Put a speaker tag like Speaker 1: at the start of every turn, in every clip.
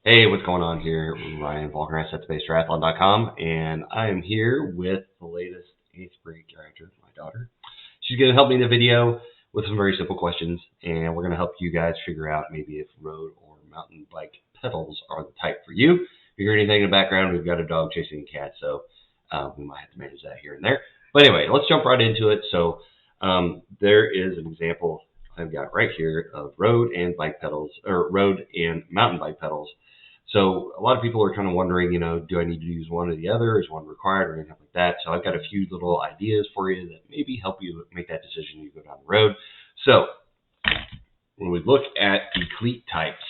Speaker 1: Hey, what's going on here? Ryan Volker, Triathlon.com, and I am here with the latest 8th grade graduate, my daughter. She's going to help me in the video with some very simple questions, and we're going to help you guys figure out maybe if road or mountain bike pedals are the type for you. If you hear anything in the background, we've got a dog chasing a cat, so we might have to manage that here and there. But anyway, let's jump right into it. So there is an example I've got right here of road and bike pedals, or road and mountain bike pedals. So a lot of people are kind of wondering, do I need to use one or the other? Is one required or anything like that? So I've got a few little ideas for you that maybe help you make that decision as you go down the road. So when we look at the cleat types,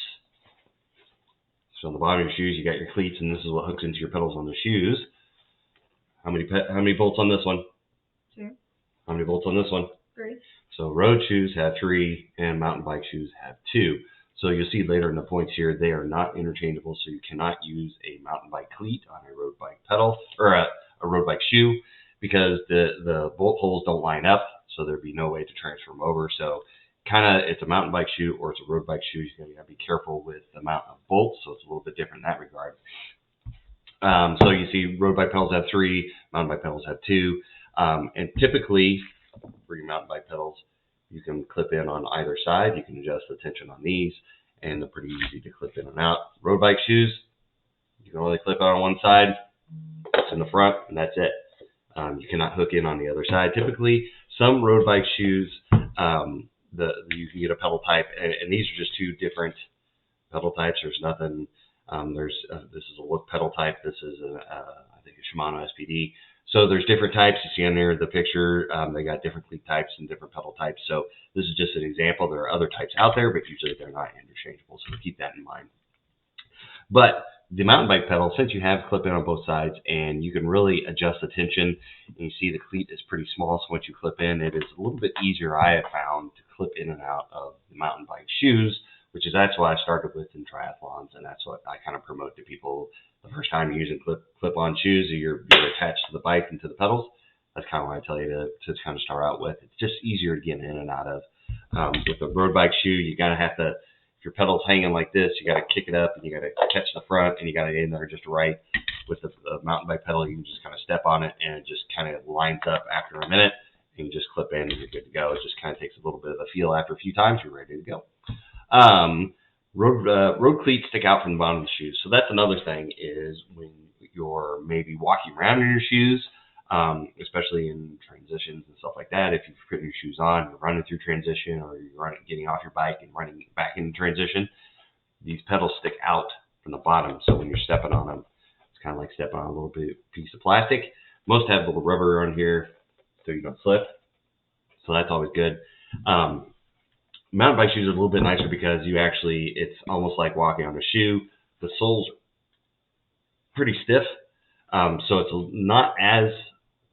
Speaker 1: so on the bottom of your shoes, you got your cleats, and this is what hooks into your pedals on the shoes. How many bolts on this one?
Speaker 2: 2.
Speaker 1: How many bolts on this one?
Speaker 2: 3.
Speaker 1: So road shoes have 3, and mountain bike shoes have 2. So you'll see later in the points here, they are not interchangeable, so you cannot use a mountain bike cleat on a road bike pedal, or a road bike shoe, because the bolt holes don't line up, so there'd be no way to transfer them over. So it's a mountain bike shoe or it's a road bike shoe. You gotta be careful with the amount of bolts, so it's a little bit different in that regard. So you see road bike pedals have 3, mountain bike pedals have 2, and typically for your mountain bike pedals, you can clip in on either side. You can adjust the tension on these, and they're pretty easy to clip in and out. Road bike shoes, you can only clip on one side. It's in the front, and that's it. You cannot hook in on the other side. Typically, some road bike shoes, you can get a pedal type, and these are just 2 different pedal types. There's nothing. This is a Look pedal type. This is I think a Shimano SPD. So there's different types. You see on there the picture. They got different cleat types and different pedal types. So this is just an example. There are other types out there, but usually they're not interchangeable. So keep that in mind. But the mountain bike pedal, since you have clip in on both sides and you can really adjust the tension, and you see the cleat is pretty small, so once you clip in, it is a little bit easier, I have found, to clip in and out of the mountain bike shoes, that's what I started with in triathlons, and that's what I kind of promote to people. The first time you're using clip-on shoes, you're attached to the bike and to the pedals. That's kind of what I tell you to kind of start out with. It's just easier to get in and out of. With a road bike shoe, you gotta have to. If your pedal's hanging like this, you gotta kick it up and you gotta catch the front and you gotta get in there just right. With the mountain bike pedal, you can just kind of step on it and it just kind of lines up after a minute. And you just clip in and you're good to go. It just kind of takes a little bit of a feel. After a few times, you're ready to go. Road cleats stick out from the bottom of the shoes. So that's another thing, is when you're maybe walking around in your shoes, especially in transitions and stuff like that. If you're putting your shoes on, you're running through transition, or you're getting off your bike and running back into transition, these pedals stick out from the bottom. So when you're stepping on them, it's kind of like stepping on a little piece of plastic. Most have a little rubber on here so you don't slip. So that's always good. Mountain bike shoes are a little bit nicer because it's almost like walking on a shoe. The sole's pretty stiff, so it's not as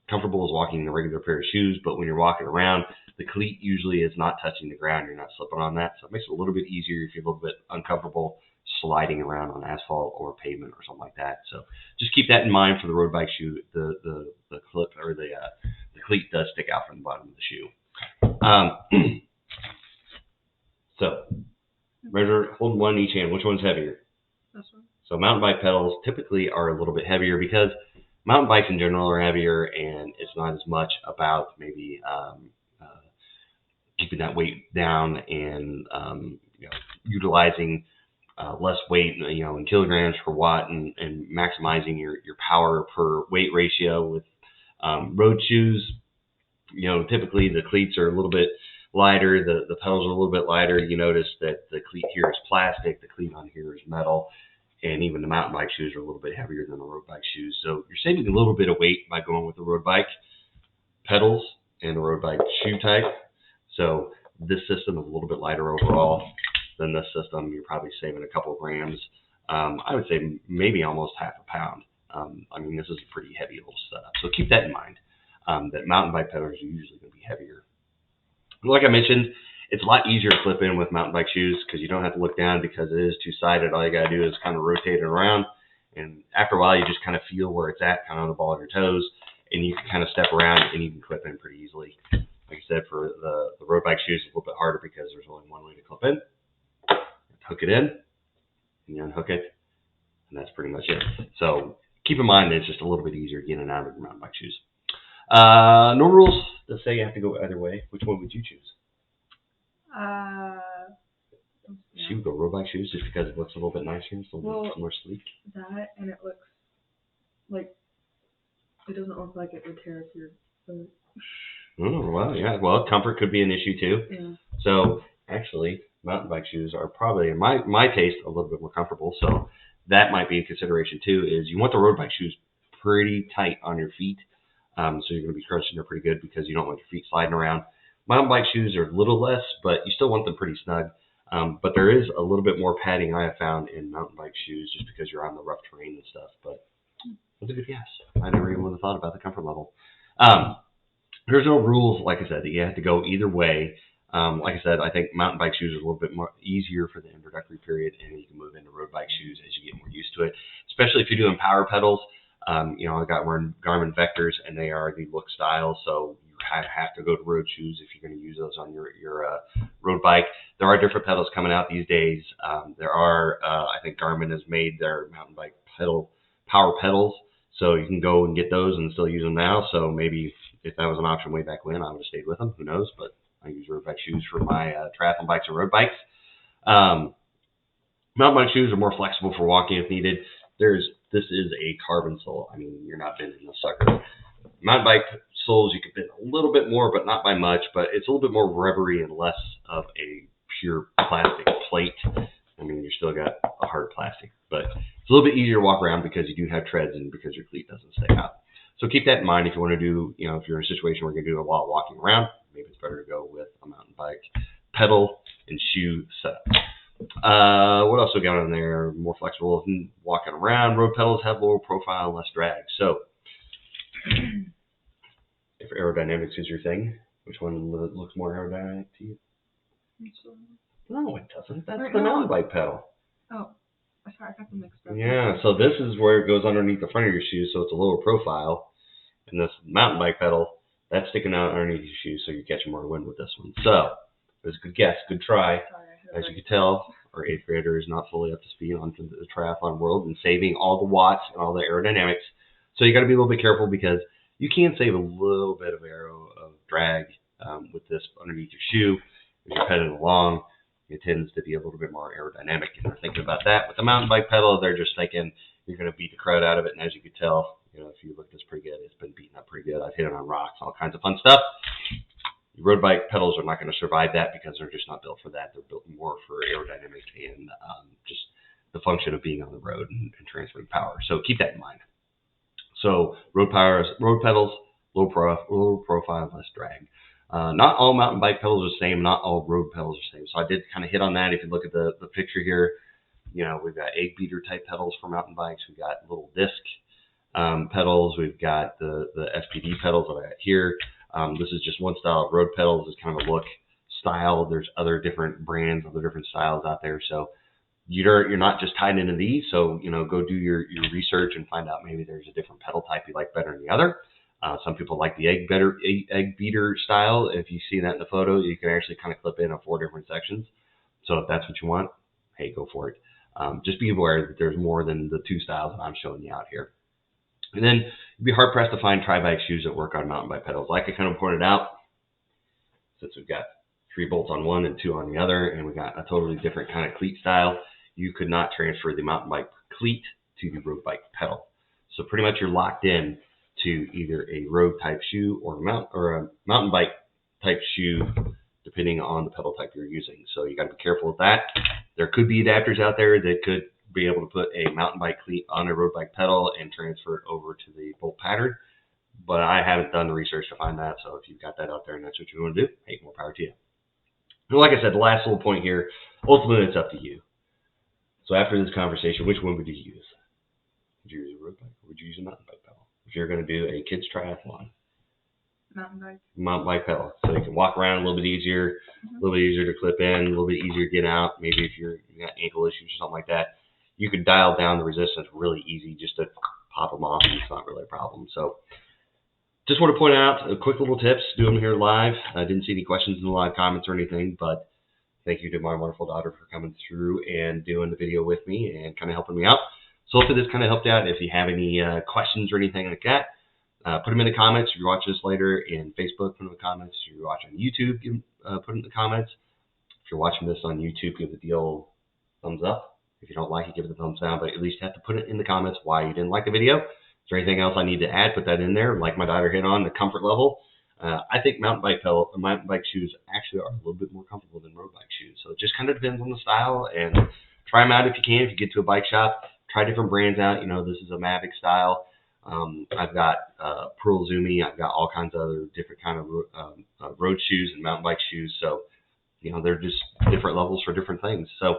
Speaker 1: comfortable as walking in a regular pair of shoes, but when you're walking around, the cleat usually is not touching the ground. You're not slipping on that, so it makes it a little bit easier if you're a little bit uncomfortable sliding around on asphalt or pavement or something like that. So just keep that in mind for the road bike shoe. The clip or the cleat does stick out from the bottom of the shoe. So hold one in each hand. Which one's heavier?
Speaker 2: This one.
Speaker 1: So mountain bike pedals typically are a little bit heavier because mountain bikes in general are heavier, and it's not as much about maybe keeping that weight down and utilizing less weight, in kilograms per watt, and maximizing your power per weight ratio. With road shoes, typically the cleats are a little bit lighter, the pedals are a little bit lighter. You notice that the cleat here is plastic, the cleat on here is metal, and even the mountain bike shoes are a little bit heavier than the road bike shoes. So you're saving a little bit of weight by going with the road bike pedals and the road bike shoe type. So this system is a little bit lighter overall than this system. You're probably saving a couple of grams. I would say maybe almost half a pound. This is a pretty heavy little setup. So keep that in mind, that mountain bike pedals are usually going to be heavier. Like I mentioned, it's a lot easier to clip in with mountain bike shoes because you don't have to look down because it is two-sided. All you got to do is kind of rotate it around, and after a while you just kind of feel where it's at, kind of on the ball of your toes, and you can kind of step around and you can clip in pretty easily. Like I said, for the road bike shoes, it's a little bit harder because there's only one way to clip in. Hook it in, and you unhook it, and that's pretty much it. So keep in mind that it's just a little bit easier getting out of your mountain bike shoes. No rules that say you have to go either way. Which one would you choose? She would go road bike shoes just because it looks a little bit nicer. It's a little bit more sleek.
Speaker 2: That, and it looks like it doesn't look like it would tear up your foot.
Speaker 1: Oh, well, yeah. Well, comfort could be an issue too.
Speaker 2: Yeah.
Speaker 1: So actually, mountain bike shoes are probably, in my taste, a little bit more comfortable. So that might be a consideration too. Is you want the road bike shoes pretty tight on your feet, so you're going to be crushing them pretty good because you don't want your feet sliding around. Mountain bike shoes are a little less, but you still want them pretty snug. But there is a little bit more padding I have found in mountain bike shoes just because you're on the rough terrain and stuff. But that's a good guess. I never even would have thought about the comfort level. There's no rules, like I said, that you have to go either way. Like I said, I think mountain bike shoes are a little bit more easier for the introductory period, and you can move into road bike shoes as you get more used to it, especially if you're doing power pedals. I got wearing Garmin Vectors, and they are the look style, so you kind of have to go to road shoes if you're going to use those on your road bike. There are different pedals coming out these days. There are, I think Garmin has made their mountain bike power pedals, so you can go and get those and still use them now. So maybe if that was an option way back when, I would have stayed with them. Who knows? But I use road bike shoes for my triathlon bikes and road bikes. Mountain bike shoes are more flexible for walking if needed. This is a carbon sole. I mean, you're not bending the sucker. Mountain bike soles, you can bend a little bit more, but not by much. But it's a little bit more rubbery and less of a pure plastic plate. I mean, you still got a hard plastic, but it's a little bit easier to walk around because you do have treads and because your cleat doesn't stay out. So keep that in mind if you want to do, if you're in a situation where you're going to do a lot of walking around, maybe it's better to go with a mountain bike pedal and shoe setup. What else we got on there? More flexible than walking around. Road pedals have lower profile and less drag. So if aerodynamics is your thing, which one looks more aerodynamic to you? No, it doesn't. That's the mountain bike pedal.
Speaker 2: Oh, sorry, I got them mixed up.
Speaker 1: Yeah, so this is where it goes underneath the front of your shoes, so it's a lower profile. And this mountain bike pedal, that's sticking out underneath your shoes, so you're catching more wind with this one. So it was a good guess, good try. As you can tell, our 8th grader is not fully up to speed on the triathlon world and saving all the watts and all the aerodynamics. So you got to be a little bit careful because you can save a little bit of drag with this underneath your shoe as you're pedaling along. It tends to be a little bit more aerodynamic, and they're thinking about that. With the mountain bike pedal, they're just thinking you're going to beat the crowd out of it. And as you can tell, if you look at this pretty good, it's been beaten up pretty good. I've hit it on rocks, all kinds of fun stuff. Road bike pedals are not going to survive that because they're just not built for that. They're built more for aerodynamics and just the function of being on the road and transferring power. So keep that in mind. So road pedals, low profile, less drag. Not all mountain bike pedals are the same. Not all road pedals are the same. So I did kind of hit on that. If you look at the picture here, we've got egg beater type pedals for mountain bikes. We've got little disc pedals. We've got the SPD pedals that I got here. This is just one style of road pedals. It's kind of a look style. There's other different brands, other different styles out there. So you're not just tied into these. So, go do your research and find out maybe there's a different pedal type you like better than the other. Some people like the egg beater style. If you see that in the photo, you can actually kind of clip in on 4 different sections. So if that's what you want, hey, go for it. Just be aware that there's more than the 2 styles that I'm showing you out here. And then you'd be hard-pressed to find tri-bike shoes that work on mountain bike pedals. Like I kind of pointed out, since we've got 3 bolts on one and 2 on the other, and we got a totally different kind of cleat style, you could not transfer the mountain bike cleat to the road bike pedal. So pretty much you're locked in to either a road type shoe or a mountain bike type shoe, depending on the pedal type you're using. So you got to be careful with that. There could be adapters out there that could be able to put a mountain bike cleat on a road bike pedal and transfer it over to the bolt pattern, but I haven't done the research to find that. So if you've got that out there and that's what you want to do, hey, more power to you. And like I said, the last little point here, ultimately it's up to you. So after this conversation, which one would you use? Would you use a road bike or would you use a mountain bike pedal? If you're going to do a kids triathlon, mountain bike pedal, so you can walk around a little bit easier, a little bit easier to clip in, a little bit easier to get out. Maybe if you got ankle issues or something like that, you could dial down the resistance really easy just to pop them off, and it's not really a problem. So just want to point out a quick little tips, do them here live. I didn't see any questions in the live comments or anything, but thank you to my wonderful daughter for coming through and doing the video with me and kind of helping me out. So hopefully this kind of helped out. If you have any questions or anything like that, put them in the comments. If you watch this later in Facebook, put them in the comments. If you're watching YouTube, put them in the comments. If you're watching this on YouTube, give it the old thumbs up. If you don't like it, give it the thumbs down, but at least you have to put it in the comments why you didn't like the video. Is there anything else I need to add? Put that in there. Like my daughter hit on, the comfort level. I think mountain bike shoes actually are a little bit more comfortable than road bike shoes. So it just kind of depends on the style, and try them out if you can. If you get to a bike shop, try different brands out. This is a Mavic style. I've got Pearl Zoomy. I've got all kinds of other different kind of road shoes and mountain bike shoes. So, they're just different levels for different things. So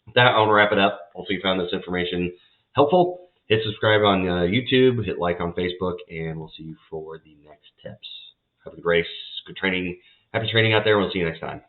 Speaker 1: with that, I want to wrap it up. Hopefully you found this information helpful. Hit subscribe on YouTube, hit like on Facebook, and we'll see you for the next tips. Have a good race, good training, happy training out there. We'll see you next time.